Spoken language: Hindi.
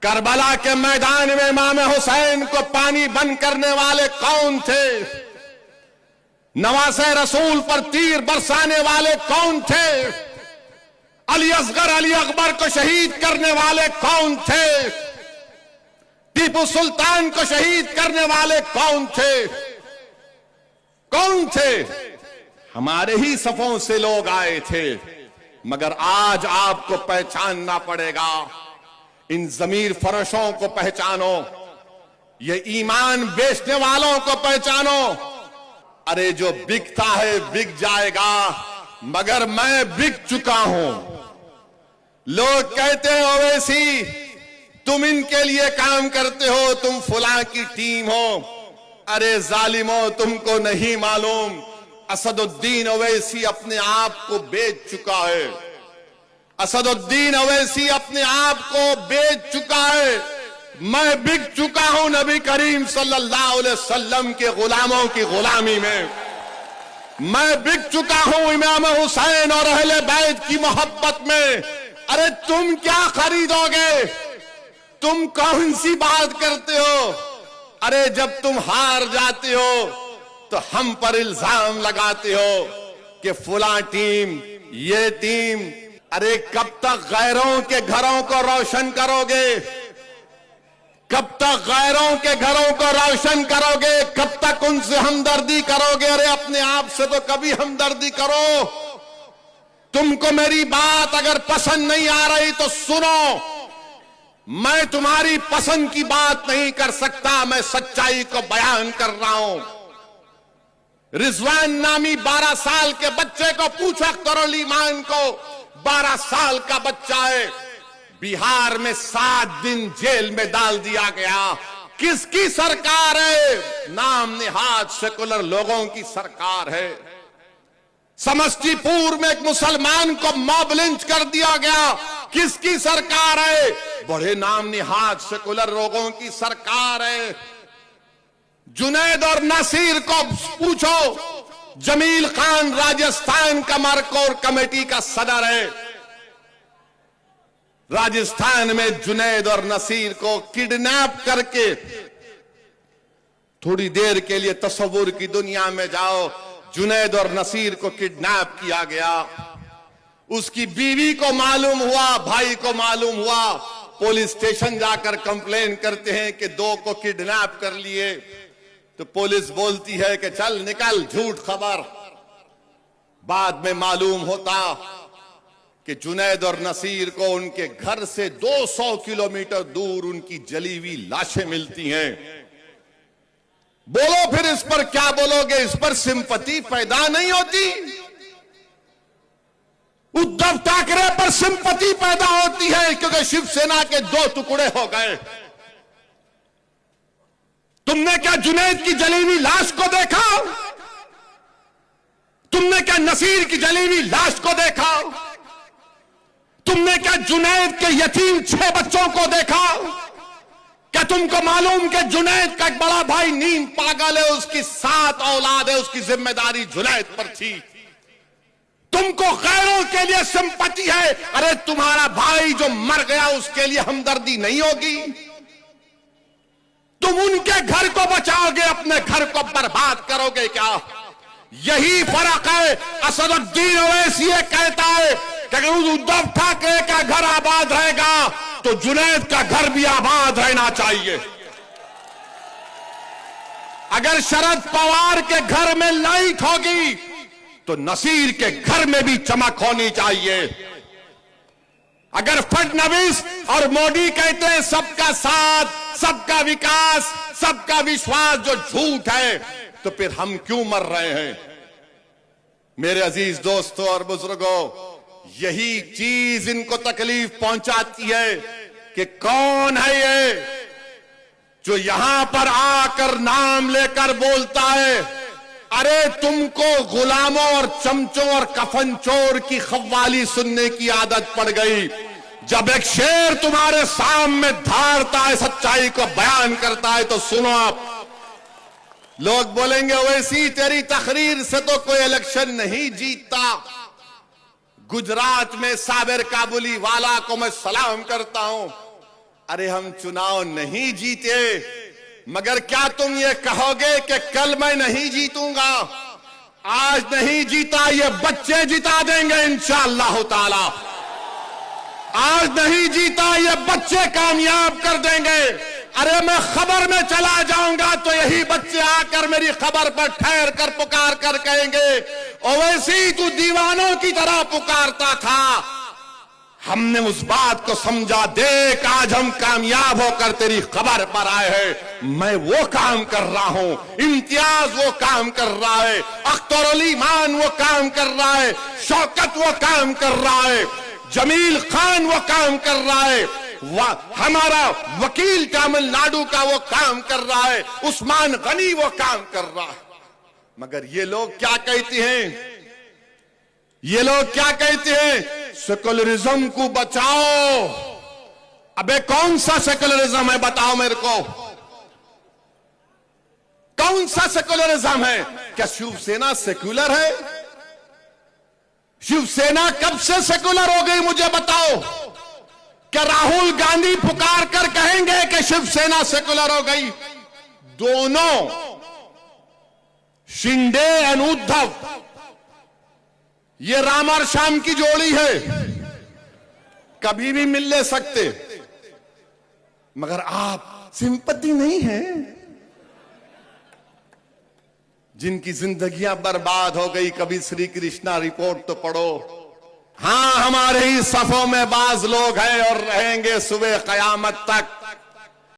करबला के मैदान में इमाम हुसैन को पानी बंद करने वाले कौन थे? नवासे रसूल पर तीर बरसाने वाले कौन थे? अली असगर अली अकबर को शहीद करने वाले कौन थे? टीपू सुल्तान को शहीद करने वाले कौन थे? कौन थे? हमारे ही सफों से लोग आए थे। मगर आज आपको पहचानना पड़ेगा। इन जमीर फरोशों को पहचानो, ये ईमान बेचने वालों को पहचानो। अरे जो बिकता है बिक जाएगा, मगर मैं बिक चुका हूं। लोग कहते हैं ओवैसी तुम इनके लिए काम करते हो, तुम फुला की टीम हो। अरे जालिमो, तुमको नहीं मालूम असदुद्दीन ओवैसी अपने आप को बेच चुका है। असदुद्दीन ओवैसी अपने आप को बेच चुका है। मैं बिक चुका हूं नबी करीम सल्लल्लाहु अलैहि वसल्लम के गुलामों की गुलामी में। मैं बिक चुका हूं इमाम हुसैन और अहले बैत की मोहब्बत में। अरे तुम क्या खरीदोगे? तुम कौन सी बात करते हो? अरे जब तुम हार जाते हो तो हम पर इल्जाम लगाते हो कि फुला टीम, ये टीम। अरे कब तक गैरों के घरों को रोशन करोगे? कब तक गैरों के घरों को रोशन करोगे? कब तक उनसे हमदर्दी करोगे? अरे अपने आप से तो कभी हमदर्दी करो। तुमको मेरी बात अगर पसंद नहीं आ रही तो सुनो। मैं तुम्हारी पसंद की बात नहीं कर सकता, मैं सच्चाई को बयान कर रहा हूं। रिजवान नामी 12 साल के बच्चे को पूछा अख्तरुल ईमान को, 12 साल का बच्चा है, बिहार में 7 दिन जेल में डाल दिया गया। किसकी सरकार है? नाम नेहाद सेकुलर लोगों की सरकार है। समस्तीपुर में एक मुसलमान को मॉब लिंच कर दिया गया। किसकी सरकार है? बड़े नाम नेहाद सेकुलर लोगों की सरकार है। जुनैद और नसीर को पूछो, जमील खान राजस्थान का मरकोर कमेटी का सदर है। राजस्थान में जुनैद और नसीर को किडनैप करके, थोड़ी देर के लिए तस्वुर की दुनिया में जाओ, जुनैद और नसीर को किडनैप किया गया। उसकी बीवी को मालूम हुआ, भाई को मालूम हुआ, पुलिस स्टेशन जाकर कंप्लेन करते हैं कि 2 को किडनैप कर लिए। तो पुलिस बोलती है कि चल निकल, झूठ खबर। बाद में मालूम होता कि जुनैद और नसीर को उनके घर से 200 किलोमीटर दूर उनकी जली हुई लाशें मिलती हैं। बोलो फिर इस पर क्या बोलोगे? इस पर सिंपैथी पैदा नहीं होती? उद्धव ठाकरे पर सिंपैथी पैदा होती है क्योंकि शिवसेना के 2 टुकड़े हो गए। तुमने क्या जुनैद की जली हुई लाश को देखा? तुमने क्या नसीर की जली हुई लाश को देखा? तुमने क्या जुनैद के यतीम 6 बच्चों को देखा? क्या तुमको मालूम कि जुनैद का एक बड़ा भाई नीम पागल है, उसकी 7 औलाद है, उसकी जिम्मेदारी जुनैद पर थी। तुमको गैरों के लिए सिंपैथी है, अरे तुम्हारा भाई जो मर गया उसके लिए हमदर्दी नहीं होगी? तुम उनके घर को बचाओगे, अपने घर को बर्बाद करोगे क्या? यही फर्क है। असदुद्दीन ओवैसी कहता है कि अगर उद्धव ठाकरे का घर आबाद रहेगा तो जुनैद का घर भी आबाद रहना चाहिए। अगर शरद पवार के घर में लाइट होगी तो नसीर के घर में भी चमक होनी चाहिए। अगर फडणवीस और मोदी कहते हैं सबका साथ, सबका विकास, सबका विश्वास, जो झूठ है, तो फिर हम क्यों मर रहे हैं? मेरे अजीज दोस्तों और बुजुर्गों, यही चीज इनको तकलीफ पहुंचाती है कि कौन है ये जो यहां पर आकर नाम लेकर बोलता है, अरे तुमको गुलामों और चमचों और कफन चोर की खव्वाली सुनने की आदत पड़ गई। जब एक शेर तुम्हारे सामने धारता है, सच्चाई को बयान करता है, तो सुनो आप। लोग बोलेंगे ओवैसी तेरी तकरीर से तो कोई इलेक्शन नहीं जीतता। गुजरात में साबिर काबुली वाला को मैं सलाम करता हूं। अरे हम चुनाव नहीं जीते, मगर क्या तुम ये कहोगे कि कल मैं नहीं जीतूंगा? आज नहीं जीता, ये बच्चे जिता देंगे इंशाअल्लाह ताला। आज नहीं जीता, ये बच्चे कामयाब कर देंगे। अरे मैं खबर में चला जाऊंगा तो यही बच्चे आकर मेरी खबर पर ठहर कर पुकार कर कहेंगे, ओवैसी तू दीवानों की तरह पुकारता था। हमने उस बात को समझा, देख आज हम कामयाब होकर तेरी खबर पर आए हैं। मैं वो काम कर रहा हूं, इम्तियाज वो काम कर रहा है, अख्तर अली मान वो काम कर रहा है, शौकत वो काम कर रहा है, जमील खान वो काम कर रहा है, हमारा वकील तमिलनाडु का वो काम कर रहा है, उस्मान गनी वो काम कर रहा है। मगर ये लोग क्या कहते हैं? ये लोग क्या कहते हैं? सेकुलरिज्म को बचाओ। अबे कौन सा सेकुलरिज्म है बताओ मेरे को, कौन सा सेकुलरिज्म है? क्या शिवसेना सेक्युलर है? शिवसेना कब से सेकुलर हो गई मुझे बताओ? क्या राहुल गांधी पुकार कर कहेंगे कि शिवसेना सेकुलर हो गई? दोनों शिंदे एंड उद्धव, ये राम और श्याम की जोड़ी है, कभी भी मिल ले सकते। मगर आप सिंपैथी नहीं है, जिनकी जिंदगियां बर्बाद हो गई। कभी श्री कृष्णा रिपोर्ट तो पढ़ो। हां, हमारे ही सफों में बाज लोग हैं और रहेंगे सुबह कयामत तक।